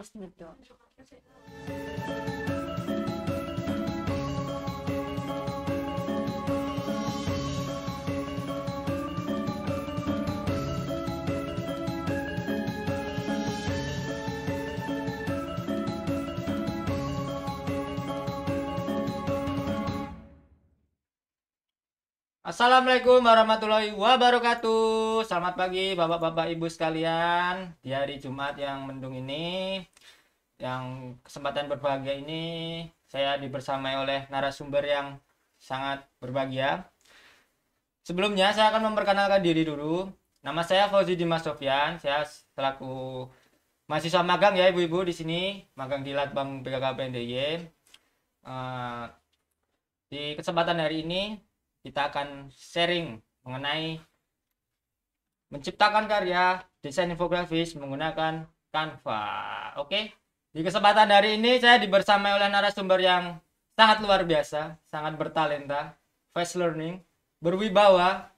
harus ngedot. Assalamualaikum warahmatullahi wabarakatuh. Selamat pagi Bapak-bapak Ibu sekalian. Di hari Jumat yang mendung ini, yang kesempatan berbahagia ini, saya dibersamai oleh narasumber yang sangat berbahagia. Sebelumnya saya akan memperkenalkan diri dulu. Nama saya Fauzi Dimas Sofyan. Saya selaku mahasiswa magang ya ibu-ibu di sini, magang di Latbang BKKBN DIY. Di kesempatan hari ini kita akan sharing mengenai menciptakan karya desain infografis menggunakan Canva. Oke. Di kesempatan hari ini saya dibersamai oleh narasumber yang sangat luar biasa, sangat bertalenta, fast learning, berwibawa,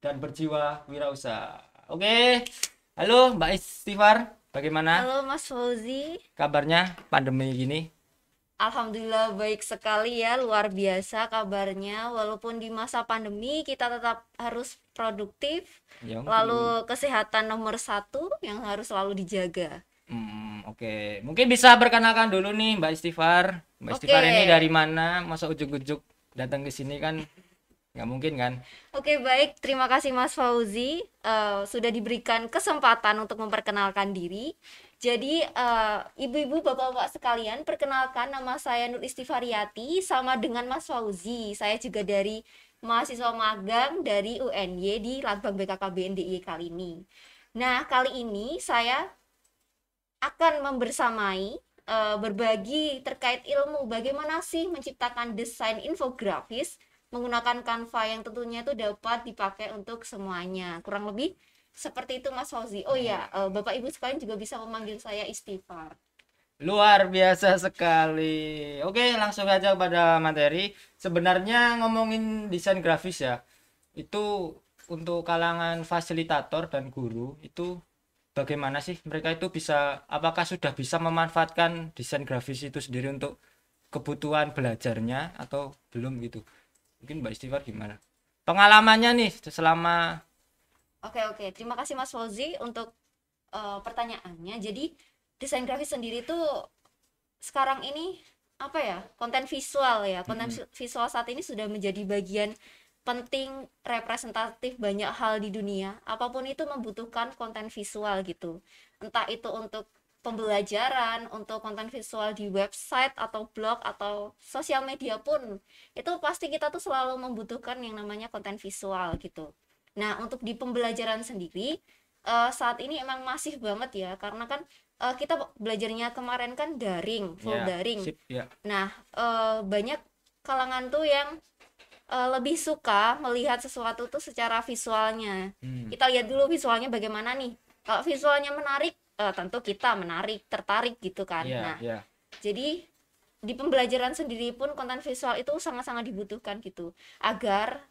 dan berjiwa wirausaha. Oke. Halo Mbak Istighfar, bagaimana Halo Mas Fauzi. kabarnya pandemi gini? Alhamdulillah baik sekali ya, luar biasa kabarnya. Walaupun di masa pandemi kita tetap harus produktif, Ya, lalu kesehatan nomor satu yang harus selalu dijaga. Oke. Mungkin bisa perkenalkan dulu nih Mbak Istighfar. Mbak Istighfar Oke. ini dari mana? Masa ujuk-ujuk datang ke sini kan nggak mungkin kan? Oke, baik. Terima kasih Mas Fauzi, sudah diberikan kesempatan untuk memperkenalkan diri. Jadi, ibu-ibu, bapak-bapak sekalian, perkenalkan nama saya Nur Istifariati, sama dengan Mas Fauzi. Saya juga dari mahasiswa magang dari UNY di Latbang BKKBN DIY kali ini. Nah, kali ini saya akan membersamai berbagi terkait ilmu bagaimana sih menciptakan desain infografis menggunakan Canva yang tentunya itu dapat dipakai untuk semuanya. Kurang lebih seperti itu Mas Fauzi. Oh iya, Bapak Ibu sekalian juga bisa memanggil saya Istighfar. Luar biasa sekali. Oke, langsung aja pada materi. Sebenarnya ngomongin desain grafis ya, itu untuk kalangan fasilitator dan guru itu bagaimana sih mereka itu bisa, apakah sudah bisa memanfaatkan desain grafis itu sendiri untuk kebutuhan belajarnya atau belum gitu? Mungkin Mbak Istighfar gimana? Pengalamannya nih selama Oke. Terima kasih Mas Fauzi untuk pertanyaannya. Jadi desain grafis sendiri tuh sekarang ini apa ya, konten visual ya, konten visual saat ini sudah menjadi bagian penting representatif banyak hal di dunia. Apapun itu membutuhkan konten visual gitu, entah itu untuk pembelajaran, untuk konten visual di website atau blog atau sosial media pun, itu pasti kita tuh selalu membutuhkan yang namanya konten visual gitu. Nah, untuk di pembelajaran sendiri, saat ini emang masif banget ya, karena kan kita belajarnya kemarin kan daring, full ya, daring. sip ya. Nah, banyak kalangan tuh yang lebih suka melihat sesuatu tuh secara visualnya. Kita lihat dulu visualnya bagaimana nih. Kalau visualnya menarik, tentu kita menarik, tertarik gitu kan. Iya, Nah, iya. jadi di pembelajaran sendiri pun konten visual itu sangat-sangat dibutuhkan gitu, agar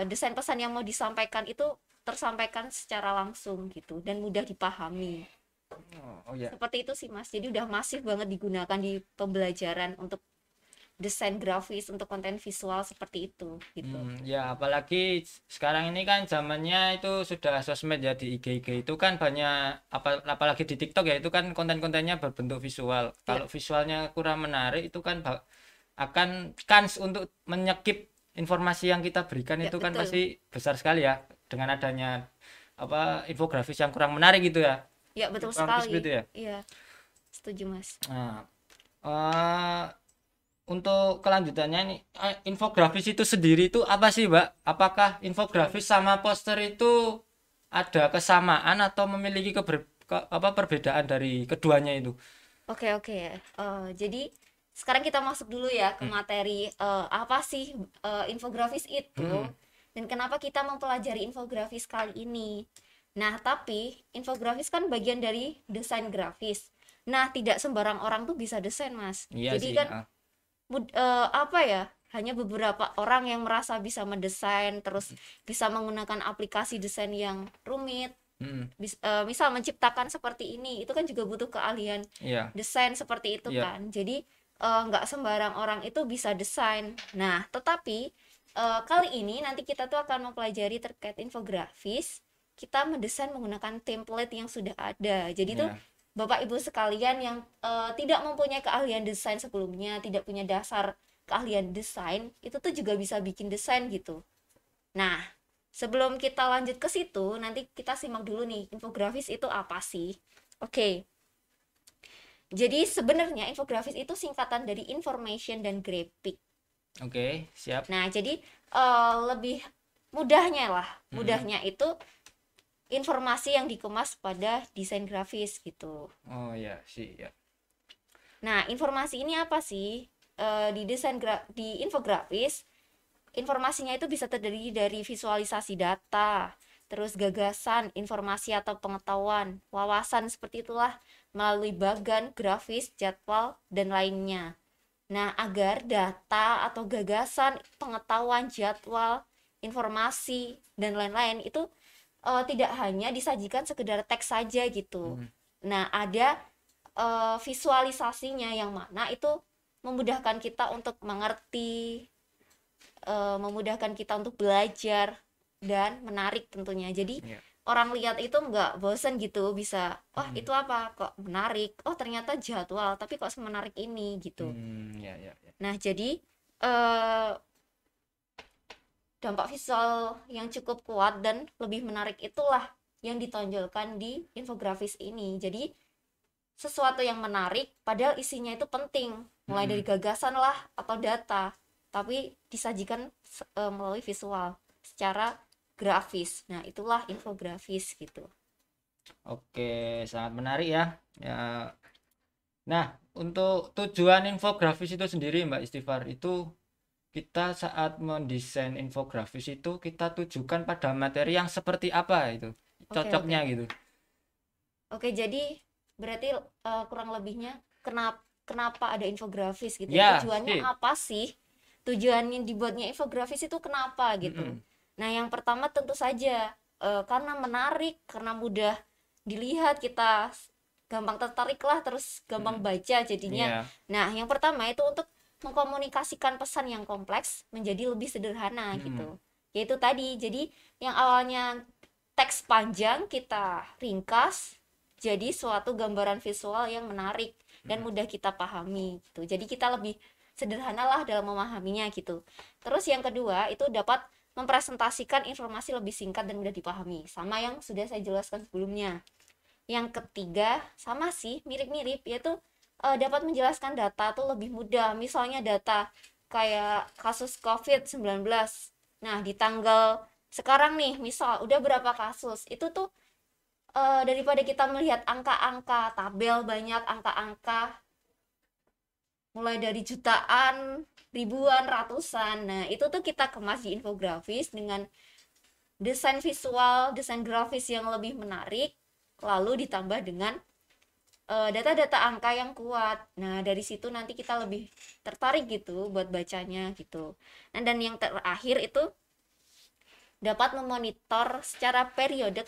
desain pesan yang mau disampaikan itu tersampaikan secara langsung gitu dan mudah dipahami. Oh ya. Seperti itu sih Mas. Jadi udah masif banget digunakan di pembelajaran untuk desain grafis, untuk konten visual seperti itu gitu. Ya apalagi sekarang ini kan zamannya itu sudah sosmed ya, di IG itu kan banyak, apalagi di TikTok ya, itu kan konten-kontennya berbentuk visual. Ya, Kalau visualnya kurang menarik itu kan akan kans untuk menyekip informasi yang kita berikan ya itu kan betul. pasti besar sekali ya, dengan adanya infografis yang kurang menarik gitu ya. Ya betul Kurang lebih sekali. seperti itu ya. Iya, setuju Mas. Nah, eh, untuk kelanjutannya nih, infografis itu sendiri itu apa sih, Mbak? Apakah infografis sama poster itu ada kesamaan atau memiliki perbedaan dari keduanya itu? Oke. Jadi sekarang kita masuk dulu ya ke Hmm. materi, apa sih infografis itu Hmm. dan kenapa kita mempelajari infografis kali ini. Nah, tapi infografis kan bagian dari desain grafis. Nah, tidak sembarang orang tuh bisa desain, Mas. Iya Jadi sih. kan apa ya? Hanya beberapa orang yang merasa bisa mendesain, terus bisa menggunakan aplikasi desain yang rumit, Misal menciptakan seperti ini, itu kan juga butuh keahlian Iya. desain seperti itu Iya. kan. Jadi nggak sembarang orang itu bisa desain. Nah, tetapi kali ini nanti kita tuh akan mempelajari terkait infografis. Kita mendesain menggunakan template yang sudah ada. Jadi tuh Iya. Bapak Ibu sekalian yang tidak mempunyai keahlian desain sebelumnya, tidak punya dasar keahlian desain, itu tuh juga bisa bikin desain gitu. Nah, sebelum kita lanjut ke situ, nanti kita simak dulu nih, infografis itu apa sih? Oke. Jadi sebenarnya infografis itu singkatan dari information dan graphic. Oke, siap. Nah, jadi lebih mudahnya itu informasi yang dikemas pada desain grafis gitu. Oh ya, sih ya. Nah, informasi ini apa sih? Di infografis, informasinya itu bisa terdiri dari visualisasi data, terus gagasan, informasi atau pengetahuan, wawasan seperti itulah melalui bagan, grafis, jadwal, dan lainnya. Nah, agar data atau gagasan, pengetahuan, jadwal, informasi, dan lain-lain itu tidak hanya disajikan sekedar teks saja gitu. Nah, ada visualisasinya yang mana itu memudahkan kita untuk mengerti, memudahkan kita untuk belajar, dan menarik tentunya. Jadi orang lihat itu nggak bosen gitu, bisa wah itu apa kok menarik, oh ternyata jadwal tapi kok semenarik ini gitu. Ya, ya, ya. Nah, jadi dampak visual yang cukup kuat dan lebih menarik itulah yang ditonjolkan di infografis ini. Jadi sesuatu yang menarik padahal isinya itu penting, mulai dari gagasan lah atau data, tapi disajikan melalui visual secara grafis. Nah, itulah infografis gitu. Oke, sangat menarik ya. Ya. Nah, untuk tujuan infografis itu sendiri Mbak Istighfar, itu kita saat mendesain infografis itu kita tujukan pada materi yang seperti apa itu cocoknya gitu. Oke, jadi berarti kurang lebihnya kenapa ada infografis gitu Ya, tujuannya apa sih, tujuannya dibuatnya infografis itu kenapa gitu. Nah, yang pertama tentu saja karena menarik, karena mudah dilihat, kita gampang tertarik lah, terus gampang baca jadinya. Nah, yang pertama itu untuk mengkomunikasikan pesan yang kompleks menjadi lebih sederhana gitu. Yaitu tadi, jadi yang awalnya teks panjang kita ringkas jadi suatu gambaran visual yang menarik dan mudah kita pahami gitu. Jadi kita lebih sederhana lah dalam memahaminya gitu. Terus yang kedua itu dapat mempresentasikan informasi lebih singkat dan mudah dipahami, sama yang sudah saya jelaskan sebelumnya. Yang ketiga sama sih, mirip-mirip, yaitu dapat menjelaskan data tuh lebih mudah. Misalnya data kayak kasus COVID-19. Nah, di tanggal sekarang nih, misal udah berapa kasus, itu tuh daripada kita melihat angka-angka, tabel banyak angka-angka mulai dari jutaan, ribuan, ratusan. Nah, itu tuh kita kemas di infografis dengan desain visual, desain grafis yang lebih menarik, lalu ditambah dengan data-data angka yang kuat. Nah, dari situ nanti kita lebih tertarik gitu buat bacanya gitu. Nah, dan yang terakhir itu dapat memonitor secara periodik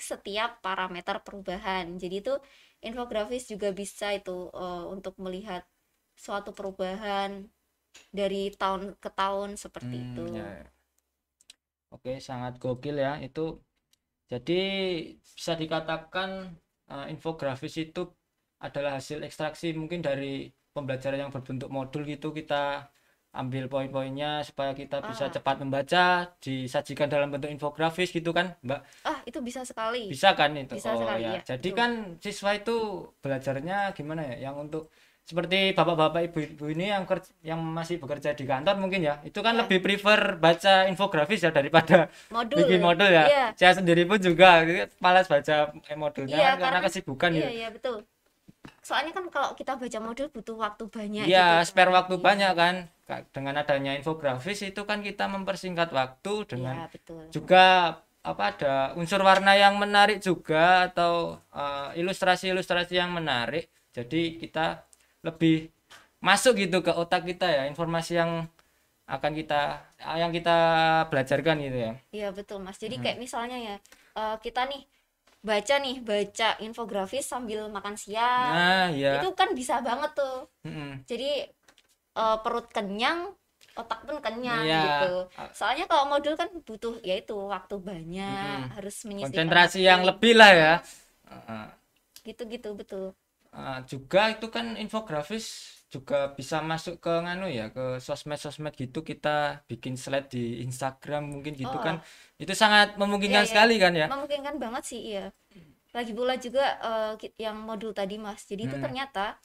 setiap parameter perubahan. Jadi itu infografis juga bisa itu untuk melihat suatu perubahan dari tahun ke tahun seperti itu. Ya. Oke, sangat gokil ya itu. Jadi bisa dikatakan infografis itu adalah hasil ekstraksi mungkin dari pembelajaran yang berbentuk modul gitu, kita ambil poin-poinnya supaya kita bisa cepat membaca, disajikan dalam bentuk infografis gitu kan Mbak? Itu bisa sekali. Bisa kan itu? Bisa sekali, ya. ya, Jadi betul. kan siswa itu belajarnya gimana ya? Yang untuk seperti bapak-bapak ibu-ibu ini yang masih bekerja di kantor mungkin ya, itu kan lebih prefer baca infografis ya daripada bikin modul ya. Iya. Saya sendiri pun juga malas baca modulnya Iya, karena kesibukan iya, gitu. iya, betul. Soalnya kan kalau kita baca modul butuh waktu banyak Iya, gitu spare kan. waktu banyak kan. Dengan adanya infografis itu kan kita mempersingkat waktu dengan Iya, betul. juga ada unsur warna yang menarik juga atau ilustrasi-ilustrasi yang menarik. Jadi kita lebih masuk gitu ke otak kita ya, informasi yang kita belajarkan gitu ya. Iya, betul Mas. Jadi kayak misalnya ya, kita nih baca infografis sambil makan siang, Nah, itu ya. kan bisa banget tuh. Mm-mm. Jadi perut kenyang, otak pun kenyang Iya. gitu. Ah, Soalnya kalau modul kan butuh yaitu waktu banyak, mm-mm. harus menyisihkan Konsentrasi waktu. yang lebih lah ya. Ah, Gitu-gitu betul. juga itu kan infografis juga bisa masuk ke nganu ya, ke sosmed-sosmed gitu, kita bikin slide di Instagram mungkin gitu kan. Oh, Itu sangat iya memungkinkan iya, sekali kan ya. memungkinkan banget sih, iya. Lagi pula juga yang modul tadi Mas. Jadi itu Mm-mm. ternyata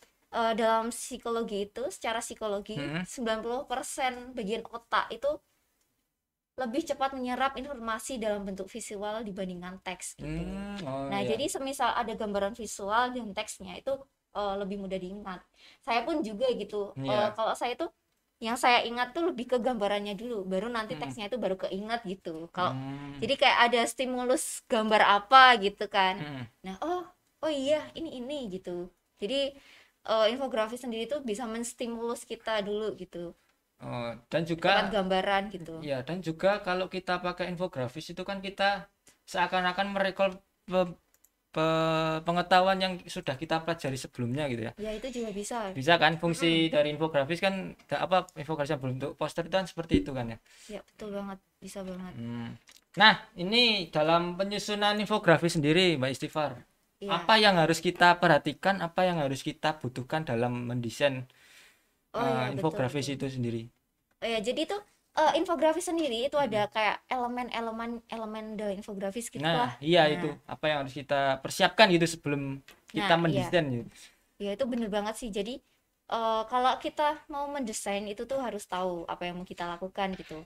dalam psikologi itu, secara psikologi Mm-mm. 90% bagian otak itu lebih cepat menyerap informasi dalam bentuk visual dibandingkan teks gitu. Oh Nah, ya. jadi semisal ada gambaran visual dan teksnya itu lebih mudah diingat. Saya pun juga gitu. Iya. Kalau saya tuh yang saya ingat tuh lebih ke gambarannya dulu, baru nanti Mm-mm. teksnya itu baru keingat gitu. Kalau Hmm. jadi kayak ada stimulus gambar apa gitu kan. Mm-mm. Nah, oh iya, ini gitu. Jadi infografis sendiri tuh bisa menstimulus kita dulu gitu, Oh, dan lewat juga gambaran gitu. ya, dan juga kalau kita pakai infografis itu kan kita seakan-akan merekol pe- pengetahuan yang sudah kita pelajari sebelumnya gitu ya. Ya itu juga bisa. Bisa kan fungsi Mm-mm. dari infografis kan apa, infografis yang berbentuk poster itu kan seperti itu kan ya. Ya betul banget, bisa banget. Hmm. Nah, ini dalam penyusunan infografis sendiri, Mbak Istighfar, Iya. apa yang harus kita perhatikan, apa yang harus kita butuhkan dalam mendesain Oh iya, betul infografis betul. itu sendiri? Oh ya, jadi tuh infografis sendiri itu ada Mm-mm. kayak elemen dalam infografis gitu Nah, lah. iya itu. Nah, Apa yang harus kita persiapkan gitu sebelum kita iya, mendesain gitu. ya itu bener banget sih. Jadi kalau kita mau mendesain itu tuh harus tahu apa yang mau kita lakukan gitu.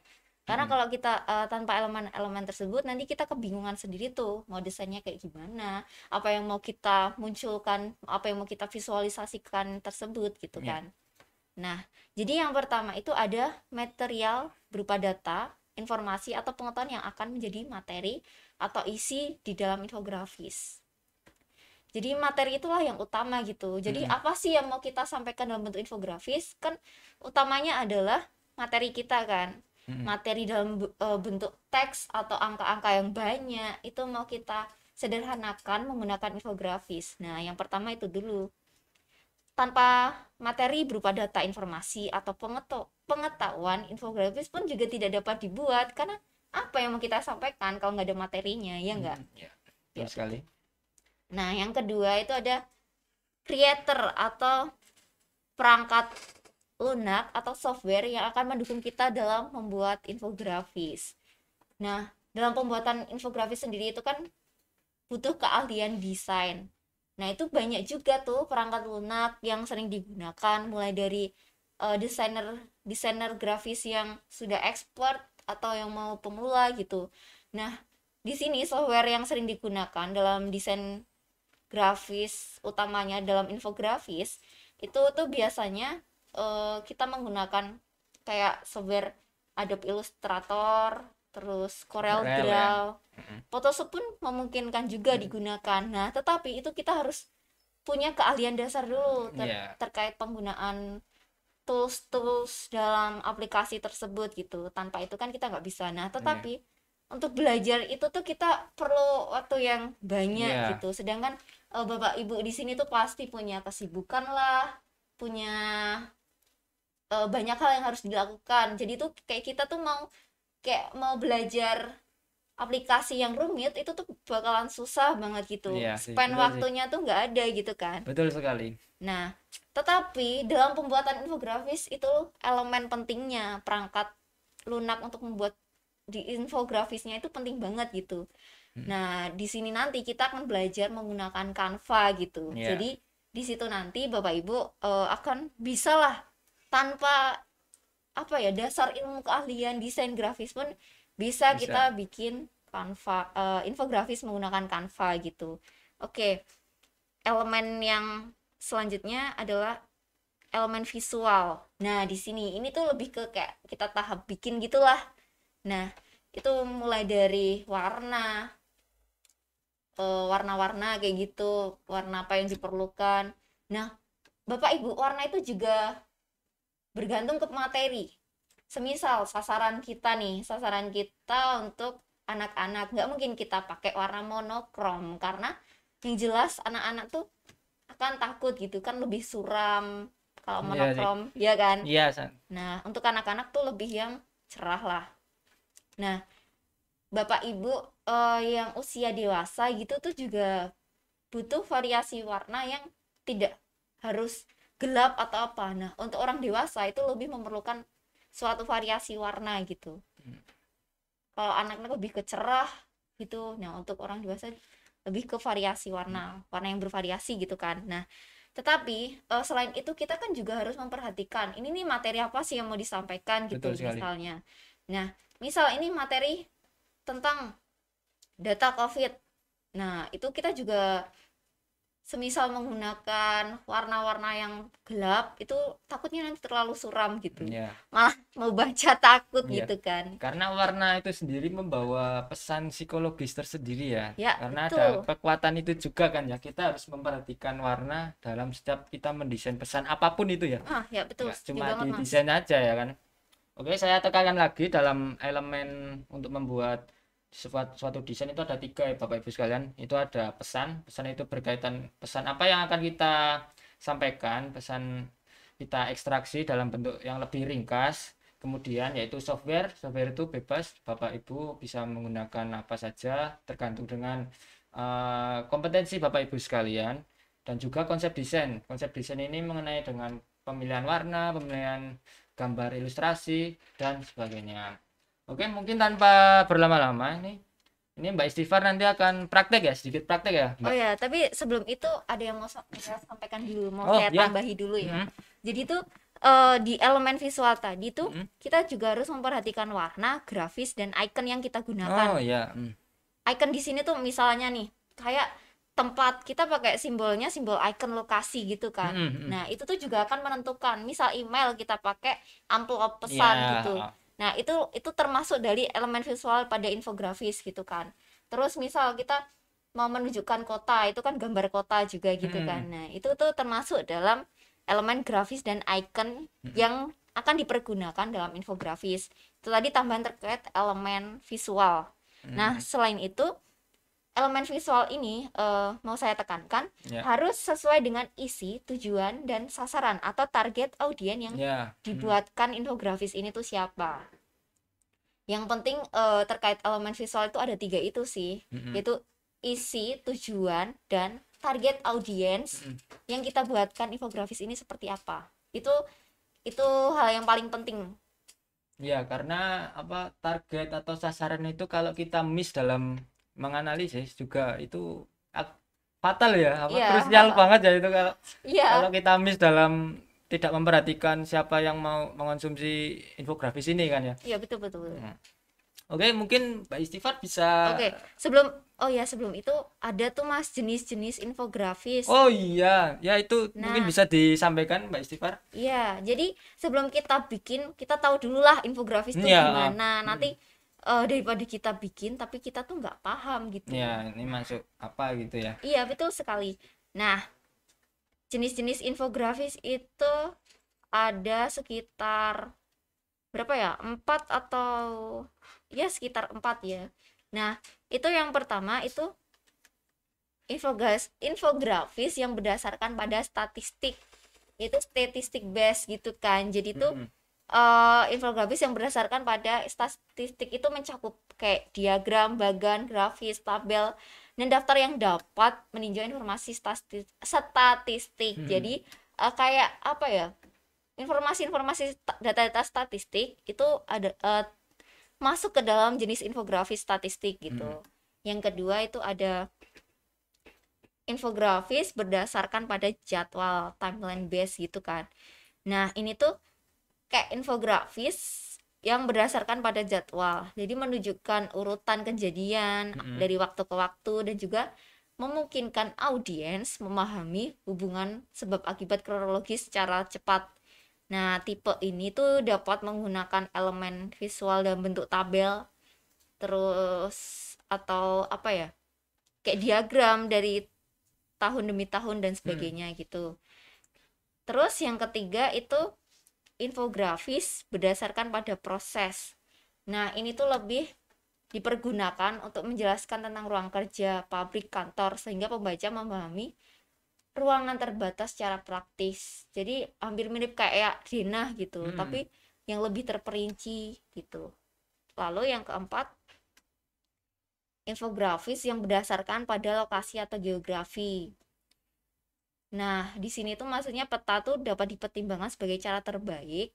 Karena Mm-mm. kalau kita tanpa elemen-elemen tersebut, nanti kita kebingungan sendiri tuh mau desainnya kayak gimana, apa yang mau kita munculkan, apa yang mau kita visualisasikan tersebut gitu Ya. kan. Nah, jadi yang pertama itu ada material berupa data, informasi atau pengetahuan yang akan menjadi materi atau isi di dalam infografis. Jadi materi itulah yang utama gitu. Jadi Mm-mm. apa sih yang mau kita sampaikan dalam bentuk infografis? Kan utamanya adalah materi kita kan. Mm-mm. Materi dalam bentuk teks atau angka-angka yang banyak itu mau kita sederhanakan menggunakan infografis. Nah, yang pertama itu dulu. Tanpa materi berupa data informasi atau pengetahuan, infografis pun juga tidak dapat dibuat karena apa yang mau kita sampaikan kalau nggak ada materinya, ya nggak? Ya, betul Ya. sekali. Nah, yang kedua itu ada creator atau perangkat lunak atau software yang akan mendukung kita dalam membuat infografis. Nah, dalam pembuatan infografis sendiri itu kan butuh keahlian desain. Nah, itu banyak juga tuh perangkat lunak yang sering digunakan, mulai dari desainer desainer grafis yang sudah expert atau yang mau pemula gitu. Nah, di sini software yang sering digunakan dalam desain grafis, utamanya dalam infografis, itu tuh biasanya kita menggunakan kayak software Adobe Illustrator, terus Corel Rel ya. Draw. Mm-mm. Photoshop pun memungkinkan juga digunakan. Nah, tetapi itu kita harus punya keahlian dasar dulu Ya. terkait penggunaan tools-tools dalam aplikasi tersebut gitu. Tanpa itu kan kita nggak bisa. Nah, Ya. tetapi untuk belajar itu tuh kita perlu waktu yang banyak Ya. gitu. Sedangkan Bapak Ibu di sini tuh pasti punya kesibukan lah, punya banyak hal yang harus dilakukan. Jadi tuh kayak kita tuh mau belajar aplikasi yang rumit itu tuh bakalan susah banget gitu. Iya sih, Span betul sih. waktunya tuh nggak ada gitu kan. Betul sekali. Nah, tetapi dalam pembuatan infografis itu elemen pentingnya perangkat lunak untuk membuat di infografisnya itu penting banget gitu. Hmm. Nah, di sini nanti kita akan belajar menggunakan Canva gitu. Ya. Jadi di situ nanti Bapak Ibu akan bisa lah tanpa apa ya dasar ilmu keahlian desain grafis pun bisa kita Bisa. bikin Canva infografis menggunakan Canva gitu. Oke, elemen yang selanjutnya adalah elemen visual. Nah, di sini ini tuh lebih ke kayak kita tahap bikin gitulah. Nah, itu mulai dari warna-warna kayak gitu, warna apa yang diperlukan. Nah, Bapak Ibu, warna itu juga bergantung ke materi. Semisal sasaran kita untuk anak-anak, nggak mungkin kita pakai warna monokrom karena yang jelas anak-anak tuh akan takut gitu kan, lebih suram kalau Iya sih. monokrom ya kan. Iya, Nah untuk anak-anak tuh lebih yang cerah lah. Nah bapak ibu yang usia dewasa gitu tuh juga butuh variasi warna yang tidak harus gelap atau apa. Nah untuk orang dewasa itu lebih memerlukan suatu variasi warna gitu. Kalau anak-anak lebih ke cerah gitu, nah untuk orang dewasa lebih ke variasi warna, warna yang bervariasi gitu kan. Nah tetapi selain itu kita kan juga harus memperhatikan ini nih materi apa sih yang mau disampaikan gitu betul sekali. misalnya. Nah misal ini materi tentang data COVID. Nah itu kita juga semisal menggunakan warna-warna yang gelap itu takutnya nanti terlalu suram gitu, Ya, malah mau baca takut iya. gitu kan. Karena warna itu sendiri membawa pesan psikologis tersendiri ya. Ya Karena ada betul. kekuatan itu juga kan ya. Kita harus memperhatikan warna dalam setiap kita mendesain pesan apapun itu ya. Ya betul, Nggak setuju cuma banget di mas. desain aja ya kan. Oke, saya tekankan lagi dalam elemen untuk membuat suatu desain itu ada 3 ya Bapak Ibu sekalian. Itu ada pesan, pesan itu berkaitan pesan apa yang akan kita sampaikan, pesan kita ekstraksi dalam bentuk yang lebih ringkas. Kemudian yaitu software, software itu bebas, Bapak Ibu bisa menggunakan apa saja tergantung dengan kompetensi Bapak Ibu sekalian. Dan juga konsep desain. Konsep desain ini mengenai dengan pemilihan warna, pemilihan gambar ilustrasi dan sebagainya. Oke, mungkin tanpa berlama-lama ini Mbak Istighfar nanti akan praktek ya, sedikit praktek ya, Oh Mbak. ya, tapi sebelum itu ada yang mau saya sampaikan dulu, mau Oh saya ya. tambahi dulu ya. Mm-mm. Jadi tuh di elemen visual tadi tuh Mm-mm. kita juga harus memperhatikan warna, grafis dan icon yang kita Oh gunakan. ya. Icon di sini tuh misalnya nih, kayak tempat kita pakai simbolnya simbol icon lokasi gitu kan. Mm-mm, mm-mm. Nah, itu tuh juga akan menentukan. Misal email kita pakai amplop Ya. pesan gitu. Nah, itu termasuk dari elemen visual pada infografis gitu kan. Terus misal kita mau menunjukkan kota, itu kan gambar kota juga gitu kan. Mm-mm. Nah, itu tuh termasuk dalam elemen grafis dan icon Mm-mm. yang akan dipergunakan dalam infografis. Itu tadi tambahan terkait elemen visual. Nah, Mm-mm. selain itu, elemen visual ini mau saya tekankan Ya. harus sesuai dengan isi, tujuan, dan sasaran atau target audiens yang Ya. dibuatkan infografis ini tuh siapa. Yang penting terkait elemen visual itu ada 3 itu sih, Mm-mm. yaitu isi, tujuan, dan target audiens Mm-mm. yang kita buatkan infografis ini seperti apa. Itu hal yang paling penting. Ya, karena apa target atau sasaran itu kalau kita miss dalam menganalisis juga itu fatal ya, apa Iya, krusial banget ya itu kalau iya, kita miss dalam tidak memperhatikan siapa yang mau mengonsumsi infografis ini kan ya. iya betul betul. Nah, oke, mungkin Mbak Istighfar bisa. Oke, sebelum itu ada tuh Mas jenis-jenis infografis. Oh iya, ya itu mungkin Nah, bisa disampaikan Mbak Istighfar. iya, jadi sebelum kita bikin, kita tahu dulu lah infografis tuh Ya, gimana. Nanti daripada kita bikin tapi kita tuh nggak paham gitu. ya ini masuk apa gitu ya. Iya, betul sekali. Nah, jenis-jenis infografis itu ada sekitar berapa ya? 4 atau ya sekitar 4 ya. Nah, itu yang pertama itu infografis yang berdasarkan pada statistik. Itu statistik base gitu kan. Jadi itu Mm-mm. infografis yang berdasarkan pada statistik itu mencakup kayak diagram, bagan, grafis, tabel, dan daftar yang dapat meninjau informasi statistik. Mm-mm. Jadi kayak apa ya? Informasi-informasi data-data statistik itu ada masuk ke dalam jenis infografis statistik gitu. Mm-mm. Yang kedua itu ada infografis berdasarkan pada jadwal timeline base gitu kan. Nah, ini tuh kayak infografis yang berdasarkan pada jadwal. Jadi menunjukkan urutan kejadian Mm-mm. dari waktu ke waktu dan juga memungkinkan audiens memahami hubungan sebab akibat kronologis secara cepat. Nah, tipe ini tuh dapat menggunakan elemen visual dalam bentuk tabel, terus atau apa ya? Kayak diagram dari tahun demi tahun dan sebagainya gitu. Terus yang ketiga itu infografis berdasarkan pada proses. Nah, ini tuh lebih dipergunakan untuk menjelaskan tentang ruang kerja, pabrik, kantor, sehingga pembaca memahami ruangan terbatas secara praktis. Jadi hampir mirip kayak denah gitu, tapi yang lebih terperinci gitu. Lalu yang keempat, infografis yang berdasarkan pada lokasi atau geografi. Nah, di sini tuh maksudnya peta tuh dapat dipertimbangkan sebagai cara terbaik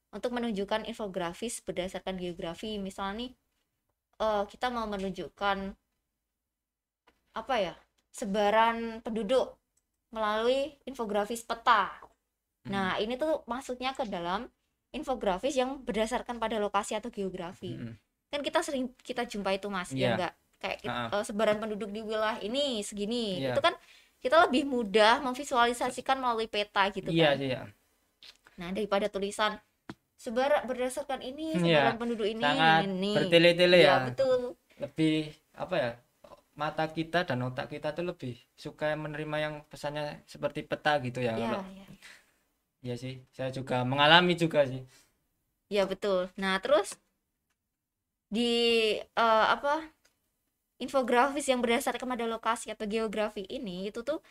untuk menunjukkan infografis berdasarkan geografi. Misalnya nih, kita mau menunjukkan apa ya, sebaran penduduk melalui infografis peta. Nah, ini tuh masuknya ke dalam infografis yang berdasarkan pada lokasi atau geografi. Kan kita sering kita jumpa itu Mas, ya enggak? Kayak sebaran penduduk di wilayah ini segini. Itu kan kita lebih mudah memvisualisasikan melalui peta gitu kan. Nah, daripada tulisan berdasarkan ini sebaran penduduk ini sangat ini. bertele-tele ya. Betul. Lebih apa ya? Mata kita dan otak kita tuh lebih suka menerima yang pesannya seperti peta gitu ya. Iya sih, saya juga mengalami juga sih. Ya betul. Nah, terus di infografis yang berdasarkan pada lokasi atau geografi ini itu tuh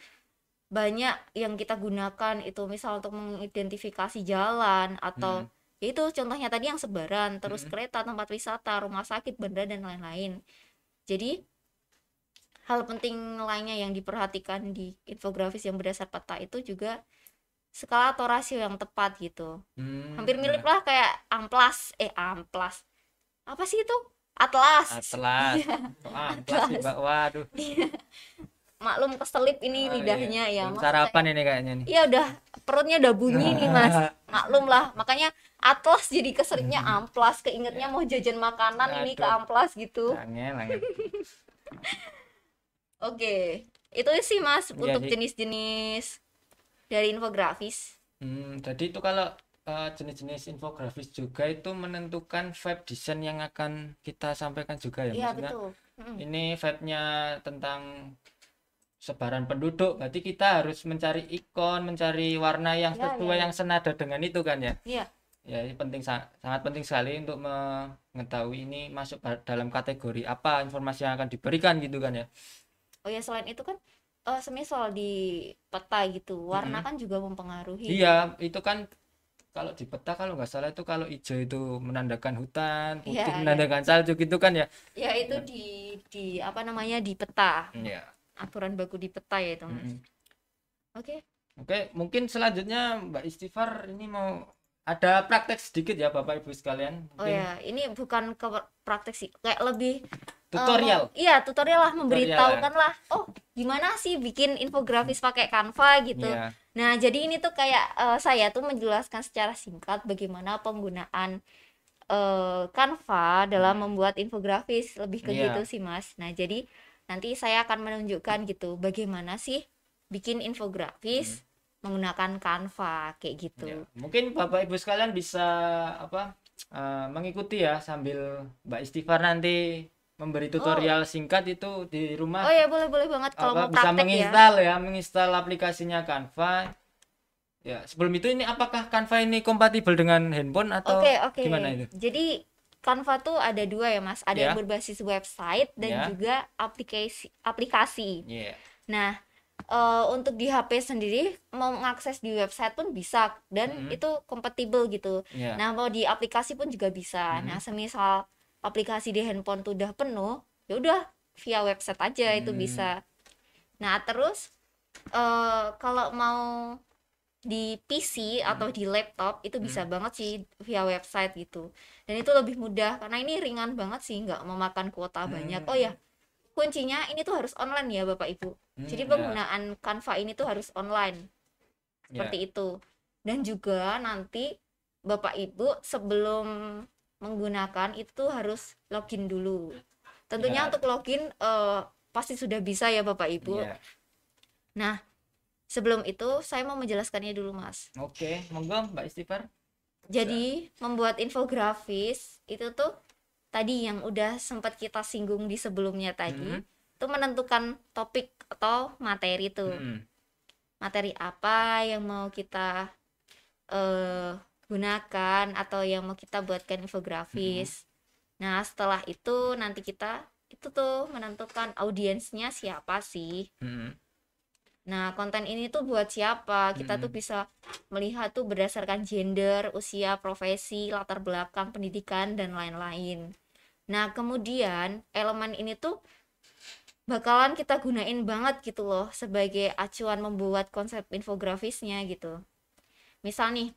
banyak yang kita gunakan itu misal untuk mengidentifikasi jalan atau itu contohnya tadi yang sebaran, terus kereta, tempat wisata, rumah sakit, bandara dan lain-lain. Jadi hal penting lainnya yang diperhatikan di infografis yang berdasar peta itu juga skala atau rasio yang tepat gitu. Hampir mirip lah kayak amplas. Apa sih itu? Atlas. Amplas sih, Mbak. Waduh. Maklum keselip ini lidahnya ya. Sarapan ini kayaknya nih. Iya udah perutnya udah bunyi nih Mas. Maklum lah. Makanya atlas jadi keselipnya amplas. Keingetnya mau jajan makanan ini ke amplas gitu. Oke. Itu sih Mas untuk jenis-jenis dari infografis. Jadi itu kalau jenis-jenis infografis juga itu menentukan vibe desain yang akan kita sampaikan juga ya. Iya betul. Ini vibe-nya tentang sebaran penduduk, berarti kita harus mencari ikon, mencari warna yang sesuai yang senada dengan itu kan ya. Iya. Ya ini penting, sangat penting sekali untuk mengetahui ini masuk dalam kategori apa informasi yang akan diberikan gitu kan ya. Oh ya, selain itu kan semisal di peta gitu warna kan juga mempengaruhi. Iya, itu kan kalau di peta kalau nggak salah itu kalau hijau itu menandakan hutan, putih menandakan salju gitu kan ya. Ya itu di apa namanya di peta. Iya. Aturan baku di peta ya itu Mas. Oke, mungkin selanjutnya Mbak Istighfar ini mau ada praktek sedikit ya Bapak Ibu sekalian. Oh ya, ini bukan ke praktek sih, kayak lebih tutorial. Iya, tutorial lah, memberitahukan lah. Oh, gimana sih bikin infografis pakai Canva gitu. Nah, jadi ini tuh kayak saya tuh menjelaskan secara singkat bagaimana penggunaan Canva dalam membuat infografis, lebih ke gitu sih Mas. Nah, jadi nanti saya akan menunjukkan gitu bagaimana sih bikin infografis menggunakan Canva kayak gitu. Mungkin Bapak Ibu sekalian bisa mengikuti ya sambil Mbak Istighfar nanti memberi tutorial singkat itu di rumah. Oh ya, boleh banget kalau mau bisa praktek menginstal aplikasinya Canva. Ya, sebelum itu ini apakah Canva ini kompatibel dengan handphone atau gimana itu? Jadi Canva tuh ada dua ya Mas, ada yang berbasis website dan juga aplikasi. Nah, untuk di HP sendiri mau mengakses di website pun bisa dan itu kompatibel gitu. Nah, mau di aplikasi pun juga bisa. Nah, semisal aplikasi di handphone tuh udah penuh, ya udah via website aja itu bisa. Nah, terus kalau mau di PC atau di laptop itu bisa banget sih via website gitu. Dan itu lebih mudah karena ini ringan banget sih, nggak memakan kuota banyak. Oh ya, kuncinya ini tuh harus online ya Bapak Ibu. Jadi penggunaan Canva ini tuh harus online. Seperti itu. Dan juga nanti Bapak Ibu sebelum menggunakan itu harus login dulu. Tentunya untuk login pasti sudah bisa ya Bapak Ibu. Nah, sebelum itu saya mau menjelaskannya dulu Mas. Oke, monggo Mbak Istighfar. Jadi membuat infografis itu tuh tadi yang udah sempat kita singgung di sebelumnya tadi, itu menentukan topik atau materi tuh. Materi apa yang mau kita gunakan atau yang mau kita buatkan infografis. Nah, setelah itu nanti kita itu tuh menentukan audiensnya siapa sih. Mm-mm. Nah, konten ini tuh buat siapa? Kita tuh Mm-mm. bisa melihat tuh berdasarkan gender, usia, profesi, latar belakang pendidikan, dan lain-lain. Nah, kemudian elemen ini tuh bakalan kita gunain banget gitu loh sebagai acuan membuat konsep infografisnya gitu. Misal nih,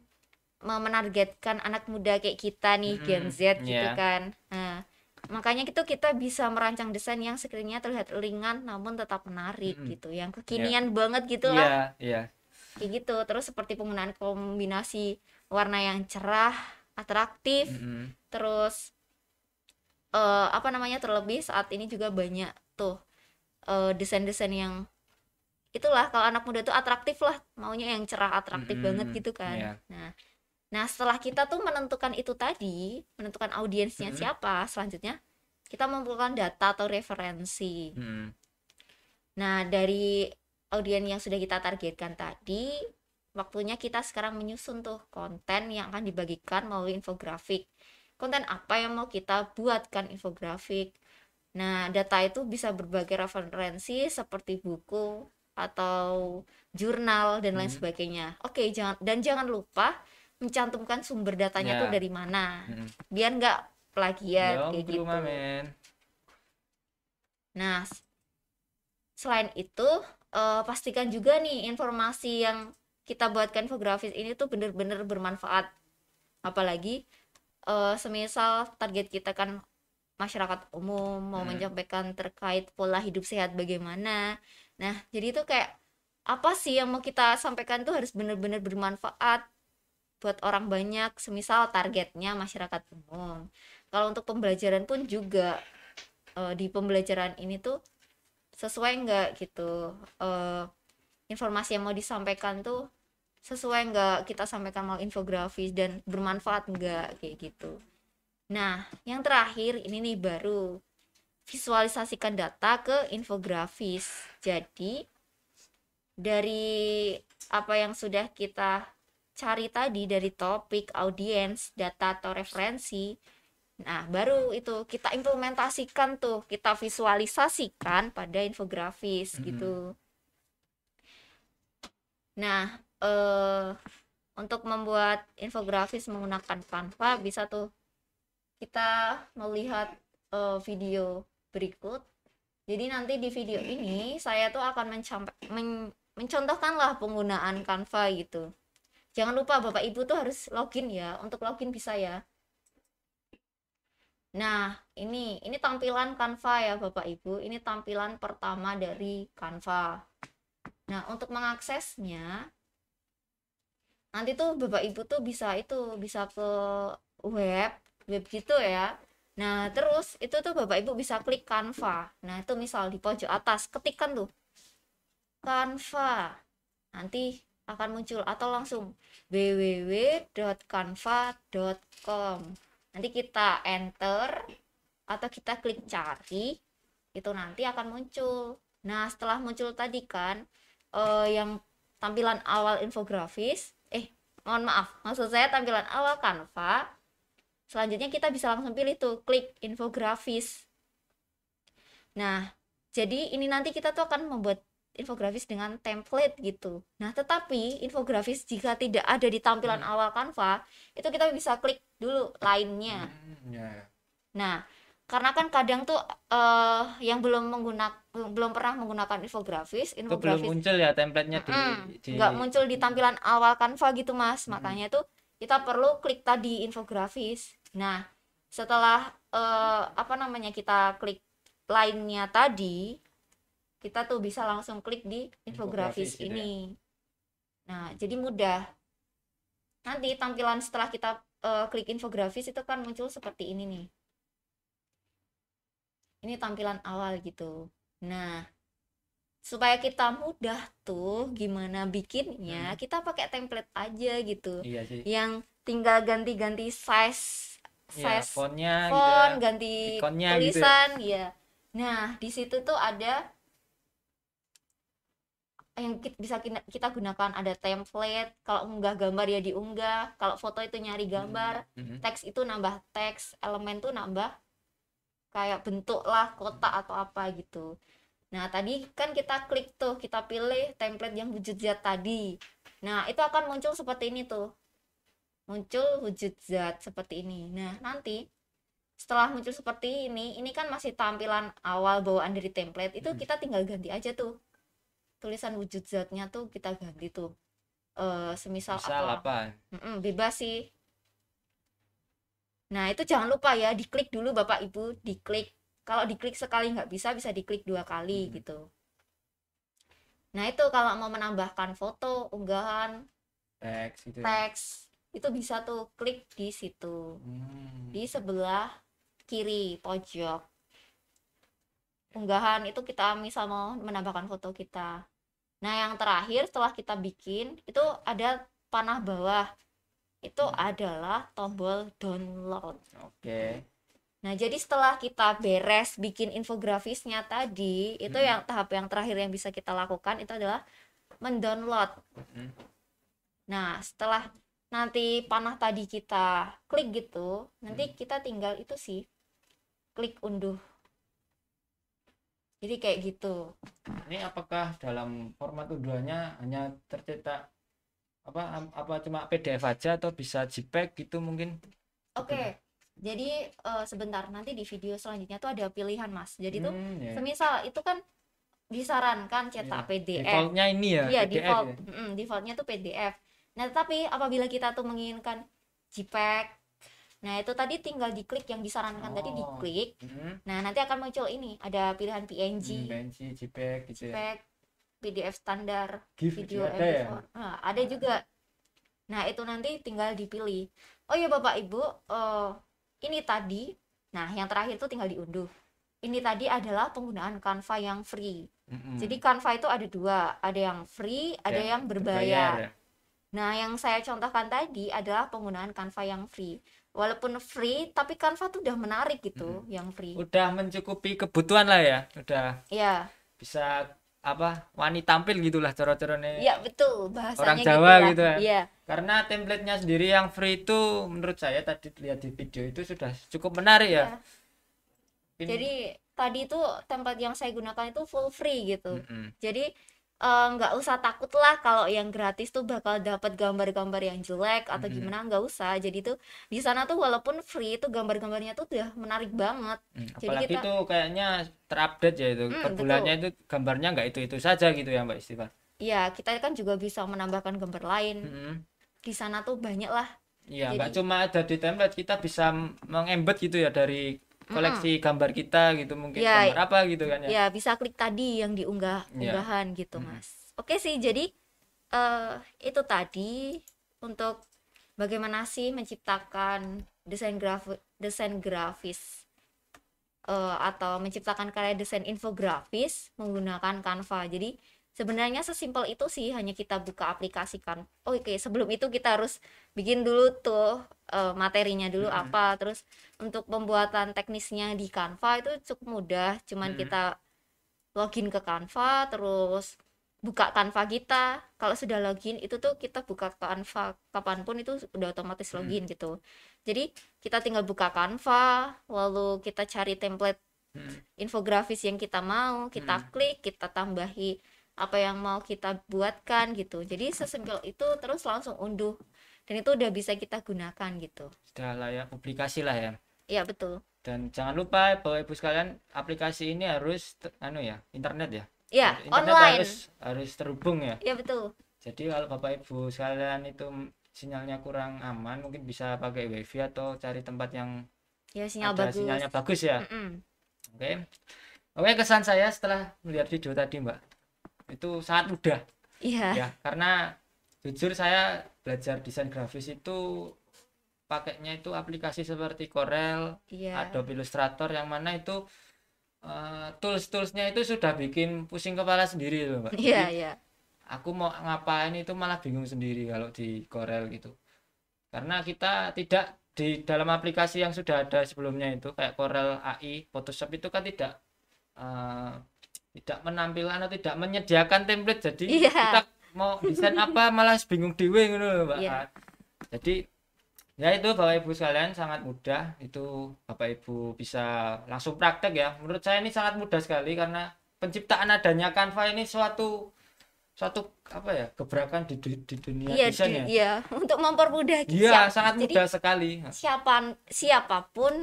menargetkan anak muda kayak kita nih, Gen Mm-mm. Z gitu Ya. kan. Nah, makanya itu kita bisa merancang desain yang sekiranya terlihat ringan namun tetap menarik Mm-mm. gitu, yang Ya. kekinian banget gitu lah, Iya, iya. kayak gitu. Terus seperti penggunaan kombinasi warna yang cerah, atraktif, Mm-mm. terus apa namanya, terlebih saat ini juga banyak tuh desain-desain yang itulah, kalau anak muda tuh atraktif lah, maunya yang cerah atraktif banget Mm-mm. gitu kan. Ya. Nah, setelah kita tuh menentukan itu tadi, menentukan audiensnya Mm-mm. siapa, selanjutnya kita mengumpulkan data atau referensi. Mm-mm. Nah, dari audiens yang sudah kita targetkan tadi, waktunya kita sekarang menyusun tuh konten yang akan dibagikan melalui infografik. Konten apa yang mau kita buatkan infografik? Nah, data itu bisa berbagai referensi seperti buku atau jurnal dan lain Mm-mm. sebagainya. Oke, jangan lupa mencantumkan sumber datanya tuh Ya. dari mana, Mm-mm. biar nggak plagiat Yo, kayak bro, gitu. mamen. Nah, selain itu pastikan juga nih informasi yang kita buatkan infografis ini tuh bener-bener bermanfaat. Apalagi semisal target kita kan masyarakat umum, mau Mm-mm. menyampaikan terkait pola hidup sehat bagaimana. Nah, jadi itu kayak apa sih yang mau kita sampaikan tuh harus benar-benar bermanfaat buat orang banyak, semisal targetnya masyarakat umum. Kalau untuk pembelajaran pun juga di pembelajaran ini tuh sesuai nggak gitu, eh, informasi yang mau disampaikan tuh sesuai nggak kita sampaikan mau infografis dan bermanfaat nggak kayak gitu. Nah, yang terakhir ini nih baru visualisasikan data ke infografis. Jadi, dari apa yang sudah kita cari tadi dari topik, audiens, data atau referensi, nah baru itu kita implementasikan tuh, kita visualisasikan pada infografis Mm-mm. gitu. Nah, untuk membuat infografis menggunakan Canva bisa tuh kita melihat video berikut. Jadi nanti di video ini saya tuh akan mencontohkan lah penggunaan Canva gitu. Jangan lupa Bapak Ibu tuh harus login ya. Untuk login bisa ya. Nah, ini tampilan Canva ya Bapak Ibu. Ini tampilan pertama dari Canva. Nah, untuk mengaksesnya nanti tuh Bapak Ibu tuh bisa ke web web gitu ya. Nah, terus itu tuh Bapak Ibu bisa klik Canva. Nah, itu misal di pojok atas ketikkan tuh Canva. Nanti akan muncul atau langsung www.canva.com. Nanti kita enter atau kita klik cari, itu nanti akan muncul. Nah, setelah muncul tadi kan yang tampilan awal infografis, mohon maaf, maksud saya tampilan awal Canva. Selanjutnya kita bisa langsung pilih tuh klik infografis. Nah, jadi ini nanti kita tuh akan membuat infografis dengan template gitu. Nah, tetapi infografis jika tidak ada di tampilan Mm. awal Canva, itu kita bisa klik dulu lainnya. Ya. Nah, karena kan kadang tuh yang belum pernah menggunakan infografis, Itu belum muncul ya template-nya di nggak muncul di tampilan awal Canva gitu, Mas. Mm-mm. Makanya tuh kita perlu klik tadi infografis. Nah, setelah apa namanya, kita klik lainnya tadi, kita tuh bisa langsung klik di infografis Infografis gitu ya. ini. Nah, jadi mudah. Nanti tampilan setelah kita klik infografis itu kan muncul seperti ini nih. Ini tampilan awal gitu. Nah, supaya kita mudah tuh gimana bikinnya, kita pakai template aja gitu. Iya sih. Yang tinggal ganti-ganti size Ya, size fontnya gitu ya. font, ganti Ikonnya gitu ya. tulisan ya. Nah, di situ tuh ada yang bisa kita gunakan, ada template. Kalau unggah gambar ya diunggah, kalau foto itu nyari gambar, Mm-mm. teks itu nambah teks, elemen tuh nambah kayak bentuk lah kotak atau apa gitu. Nah, tadi kan kita klik tuh, kita pilih template yang wujud zat tadi. Nah, itu akan muncul seperti ini tuh. Muncul wujud zat seperti ini. Nah, nanti setelah muncul seperti ini kan masih tampilan awal bawaan dari template. Itu kita tinggal ganti aja tuh. Tulisan wujud zatnya tuh kita ganti tuh. Semisal Misal apa? Bebas sih. Nah, itu jangan lupa ya, diklik dulu Bapak Ibu, diklik. Kalau diklik sekali nggak bisa diklik 2 kali gitu. Nah, itu kalau mau menambahkan foto, unggahan, Teks gitu ya. teks, itu bisa tuh klik di situ. Di sebelah kiri pojok. Unggahan itu kita misal mau menambahkan foto kita. Nah, yang terakhir setelah kita bikin, itu ada panah bawah. Itu adalah tombol download. Oke. Nah, jadi setelah kita beres bikin infografisnya tadi, itu yang tahap yang terakhir yang bisa kita lakukan itu adalah mendownload. Nah, setelah nanti panah tadi kita klik gitu, nanti kita tinggal itu sih klik unduh. Jadi kayak gitu. Ini apakah dalam format unduhannya hanya tercetak apa cuma PDF aja atau bisa JPEG gitu mungkin? Oke. Jadi sebentar nanti di video selanjutnya tuh ada pilihan Mas. Jadi tuh Ya. semisal itu kan disarankan cetak PDF. Defaultnya ini ya, Iya, PDF default. ya? Defaultnya tuh PDF. Nah, tetapi apabila kita tuh menginginkan JPEG, nah itu tadi tinggal diklik yang disarankan tadi diklik. Nah, nanti akan muncul ini, ada pilihan PNG, PNG, JPEG gitu ya. JPEG, PDF standar, GIF video juga ada ya? MP4. Nah, ada juga. Nah, itu nanti tinggal dipilih. Oh ya Bapak Ibu, ini tadi, nah yang terakhir tuh tinggal diunduh. Ini tadi adalah penggunaan Canva yang free. Jadi Canva itu ada 2, ada yang free, ada yang berbayar. Ya. Nah, yang saya contohkan tadi adalah penggunaan Canva yang free. Walaupun free, tapi Canva tuh udah menarik gitu, yang free. Udah mencukupi kebutuhan lah ya, udah Ya, bisa wani tampil gitulah cara-caranya ya betul, bahasanya orang Jawa gitu ya. Iya. Karena template-nya sendiri yang free itu menurut saya tadi lihat di video itu sudah cukup menarik ya. Jadi tadi itu template yang saya gunakan itu full free gitu. Jadi nggak usah takut lah kalau yang gratis tuh bakal dapat gambar-gambar yang jelek atau gimana, nggak usah. Jadi tuh di sana tuh walaupun free itu gambar-gambarnya tuh udah menarik banget. Jadi Apalagi kita tuh kayaknya terupdate ya itu per bulannya itu gambarnya nggak itu saja gitu ya Mbak Istighfar. ya kita kan juga bisa menambahkan gambar lain. Di sana tuh banyak lah. Iya, nggak cuma ada di template, kita bisa mengembed gitu ya dari koleksi gambar kita gitu, mungkin Ya, gambar apa gitu kan ya. ya bisa klik tadi yang unggahan gitu Mas. Oke sih, jadi itu tadi untuk bagaimana sih menciptakan desain grafis atau menciptakan karya desain infografis menggunakan Canva. Jadi sebenarnya sesimpel itu sih, hanya kita buka aplikasi kan. Oke, sebelum itu kita harus bikin dulu tuh materinya dulu apa, terus untuk pembuatan teknisnya di Canva itu cukup mudah, cuman kita login ke Canva, terus buka Canva kita. Kalau sudah login itu tuh kita buka Canva kapanpun itu udah otomatis login gitu. Jadi kita tinggal buka Canva, lalu kita cari template infografis yang kita mau, kita klik, kita tambahi apa yang mau kita buatkan gitu. Jadi sesimpel itu, terus langsung unduh dan itu udah bisa kita gunakan gitu. Sudah layak publikasi lah ya. Iya betul. Dan jangan lupa Bapak Ibu sekalian, aplikasi ini harus internet ya. Iya, Internet online. harus terhubung ya. Iya betul. Jadi kalau Bapak Ibu sekalian itu sinyalnya kurang aman, mungkin bisa pakai wifi atau cari tempat yang Ya sinyal ada bagus. sinyalnya bagus ya. Oke, kesan saya setelah melihat video tadi Mbak, itu sangat mudah Iya. ya, karena jujur saya belajar desain grafis itu pakainya itu aplikasi seperti Corel, Adobe Illustrator, yang mana itu tools-toolsnya itu sudah bikin pusing kepala sendiri loh Mbak. Iya. Aku mau ngapain itu malah bingung sendiri kalau di Corel gitu, karena kita tidak di dalam aplikasi yang sudah ada sebelumnya itu kayak Corel AI, Photoshop itu kan tidak menampilkan atau tidak menyediakan template, jadi kita mau desain apa malah bingung dewe gitu loh Mbak. Jadi Ya itu Bapak Ibu sekalian sangat mudah, itu Bapak Ibu bisa langsung praktek ya. Menurut saya ini sangat mudah sekali karena penciptaan adanya Canva ini suatu suatu apa ya, gebrakan di dunia Iya, desain ya. iya, untuk mempermudah Iya, sangat jadi mudah sekali. siapapun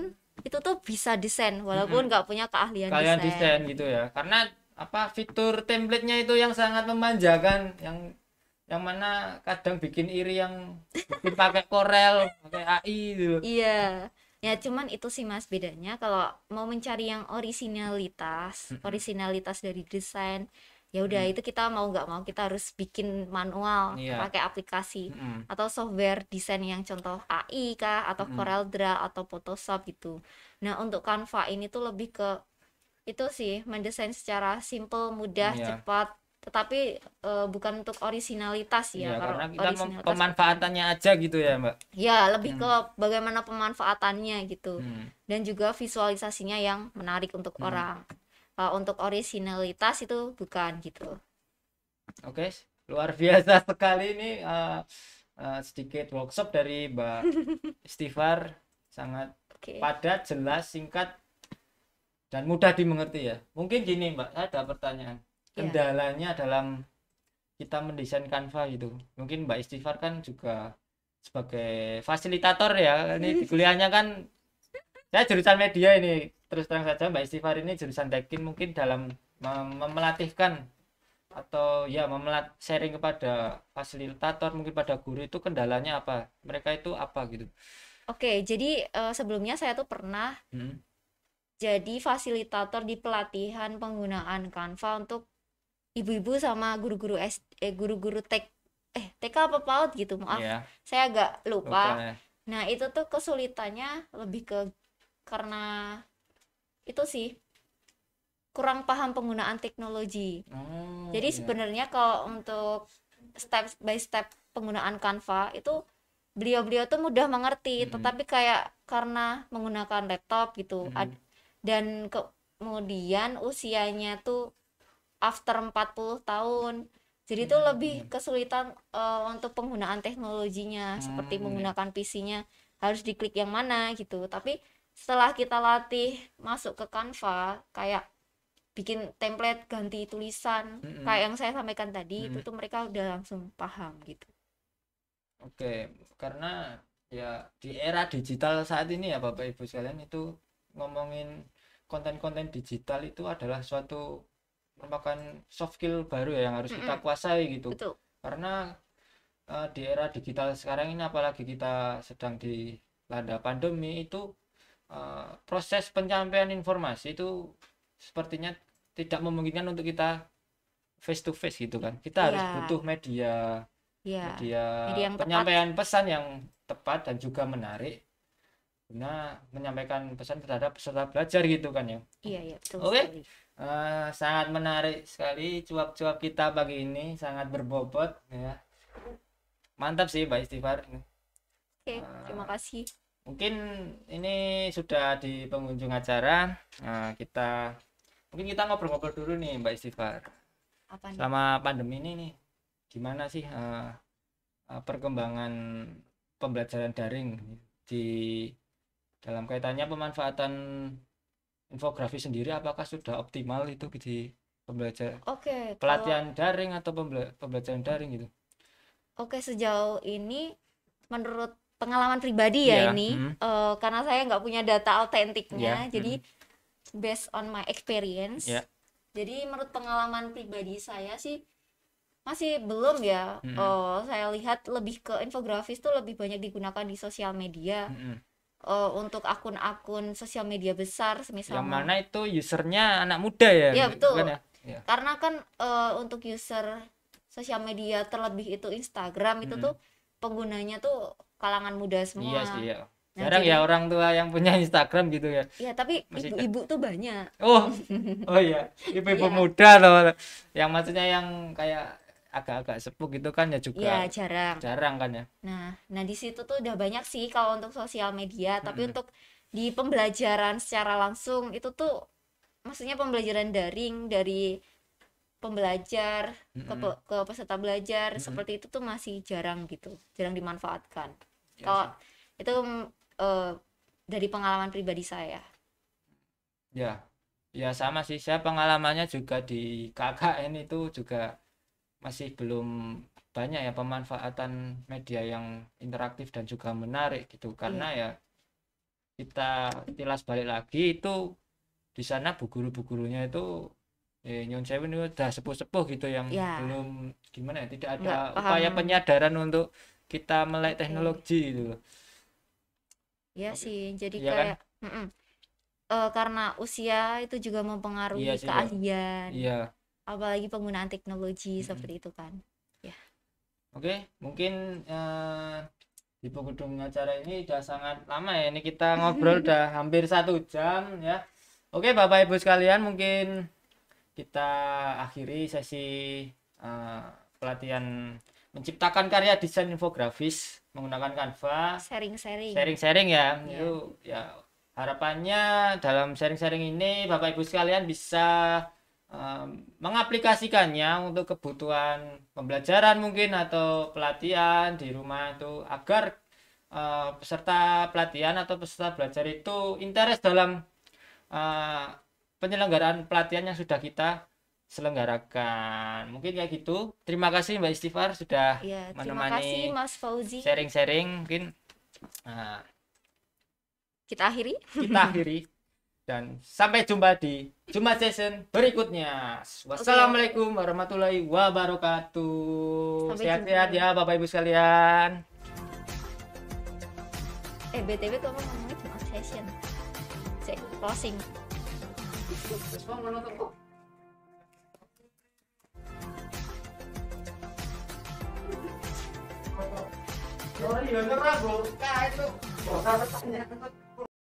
itu tuh bisa desain walaupun Mm-mm. nggak punya keahlian Kalian desain. desain gitu ya. Karena apa, fitur template-nya itu yang sangat memanjakan, yang mana kadang bikin iri, yang bikin pakai Corel, pakai AI gitu. Iya, ya cuman itu sih Mas bedanya kalau mau mencari yang Mm-mm. orisinalitas dari desain, ya udah Mm-mm. itu kita mau nggak mau kita harus bikin manual Iya. pakai aplikasi Mm-mm. atau software desain yang contoh AI kah atau Mm-mm. CorelDRAW atau Photoshop gitu. Nah, untuk Canva ini tuh lebih ke itu sih mendesain secara simple, mudah, Iya. cepat, tetapi bukan untuk orisinalitas ya. Iya, Kalau karena kita orisinalitas bukan. pemanfaatannya aja gitu ya, Mbak. Ya, lebih ke Hmm. bagaimana pemanfaatannya gitu. Hmm. Dan juga visualisasinya yang menarik untuk Hmm. orang. Kalau untuk orisinalitas itu bukan gitu. Oke, luar biasa sekali ini, sedikit workshop dari Mbak Istighfar, sangat Oke. padat, jelas, singkat, dan mudah dimengerti ya. Mungkin gini Mbak, saya ada pertanyaan. Ya. Kendalanya dalam kita mendesain Canva gitu. Mungkin Mbak Istighfar kan juga sebagai fasilitator ya. Ini di kuliahnya kan, saya jurusan media ini. Terus terang saja Mbak Istighfar ini jurusan Tekin, mungkin dalam melatihkan atau ya sharing kepada fasilitator, mungkin pada guru, itu kendalanya apa, mereka itu apa gitu. Oke, jadi sebelumnya saya tuh pernah Hmm. jadi fasilitator di pelatihan penggunaan Canva untuk ibu-ibu sama guru-guru TK apa PAUD gitu, maaf Ya, saya agak lupa. lupa ya. Nah, itu tuh kesulitannya lebih ke karena itu sih kurang paham penggunaan teknologi. Oh Jadi iya. sebenarnya kalau untuk step by step penggunaan Canva itu beliau-beliau tuh mudah mengerti, Mm-mm. tetapi kayak karena menggunakan laptop gitu Mm-mm. dan kemudian usianya tuh after 40 tahun. Jadi itu lebih Mm-mm. kesulitan untuk penggunaan teknologinya seperti Iya. menggunakan PC-nya harus diklik yang mana gitu. Tapi setelah kita latih masuk ke Canva kayak bikin template ganti tulisan Mm-mm. kayak yang saya sampaikan tadi itu Mm-mm. tuh mereka udah langsung paham gitu. Oke, karena ya di era digital saat ini ya Bapak Ibu sekalian, itu ngomongin konten-konten digital itu adalah suatu merupakan soft skill baru ya yang harus kita Mm-mm, kuasai gitu. betul. Karena di era digital sekarang ini, apalagi kita sedang di landa pandemi, itu proses penyampaian informasi itu sepertinya tidak memungkinkan untuk kita face to face gitu kan. Kita harus Iya, butuh media iya. media Media yang tepat. penyampaian pesan yang tepat dan juga menarik guna menyampaikan pesan terhadap peserta belajar gitu kan ya. Iya, iya, betul Oke, sekali. sangat menarik sekali cuap-cuap kita pagi ini, sangat berbobot ya. Mantap sih Mbak Istighfar. Oke, terima Eh, kasih. Mungkin ini sudah di pengunjung acara. Kita mungkin kita ngobrol-ngobrol dulu nih Mbak Istighfar. Apa nih? Selama pandemi ini nih, gimana sih perkembangan pembelajaran daring di dalam kaitannya pemanfaatan infografi sendiri, apakah sudah optimal itu di Oke, kalau pelatihan daring atau pembelajaran daring gitu? oke sejauh ini menurut pengalaman pribadi ya Iya. ini karena saya nggak punya data Iya. autentiknya, jadi based on my experience. Ya. Jadi menurut pengalaman pribadi saya sih masih belum ya. Mm-mm. Saya lihat lebih ke infografis tuh lebih banyak digunakan di sosial media. Mm-mm. Untuk akun-akun sosial media besar, semisal Yang mau. mana itu usernya anak muda ya, Ya bukan betul. ya? Ya. Karena kan untuk user sosial media terlebih itu Instagram itu Mm-mm. tuh penggunanya tuh kalangan muda Iya sih semua. ya. Nah, Jarang ya jadi orang tua yang punya Instagram gitu ya. ya tapi Masih ibu-ibu tuh banyak. oh, oh iya, ibu-ibu Iya, muda loh. Yang maksudnya yang kayak agak-agak sepuh gitu kan ya, juga iya jarang. jarang kan ya. Nah di situ tuh udah banyak sih kalau untuk sosial media, tapi Mm-mm. untuk di pembelajaran secara langsung itu tuh maksudnya pembelajaran daring dari pembelajar Mm-mm. ke peserta belajar Mm-mm. seperti itu tuh masih jarang gitu, jarang dimanfaatkan. Ya Kalau sih. Itu dari pengalaman pribadi saya. Ya, ya sama sih. Saya pengalamannya juga di KKN itu juga masih belum banyak ya pemanfaatan media yang interaktif dan juga menarik gitu. Karena ya kita tilas balik lagi itu di sana bu guru-gurunya itu Nyon Sewu ini udah sepuh-sepuh gitu yang belum gimana ya, tidak ada upaya penyadaran untuk kita melek teknologi gitu. Iya sih, jadi kayak kan? Karena usia itu juga mempengaruhi keahlian. Apalagi penggunaan teknologi seperti itu kan. Ya. Oke, mungkin di penghujung acara ini udah sangat lama ya. Ini kita ngobrol udah hampir 1 jam ya. Oke, Bapak Ibu sekalian, mungkin kita akhiri sesi pelatihan menciptakan karya desain infografis menggunakan Canva. Sharing-sharing ya. Itu ya harapannya dalam sharing-sharing ini Bapak Ibu sekalian bisa mengaplikasikannya untuk kebutuhan pembelajaran mungkin atau pelatihan di rumah itu agar peserta pelatihan atau peserta belajar itu interest dalam penyelenggaraan pelatihan yang sudah kita selenggarakan. Mungkin kayak gitu. Terima kasih Mbak Istighfar sudah menemani Mas Fauzi. Sharing-sharing mungkin kita akhiri dan sampai jumpa di Jumat session berikutnya. Wassalamualaikum warahmatullahi wabarakatuh. Sehat-sehat ya Bapak Ibu sekalian. BTW kamu ngomongnya Jumat session. Closing. Oh iya, nyerah bro. Itu.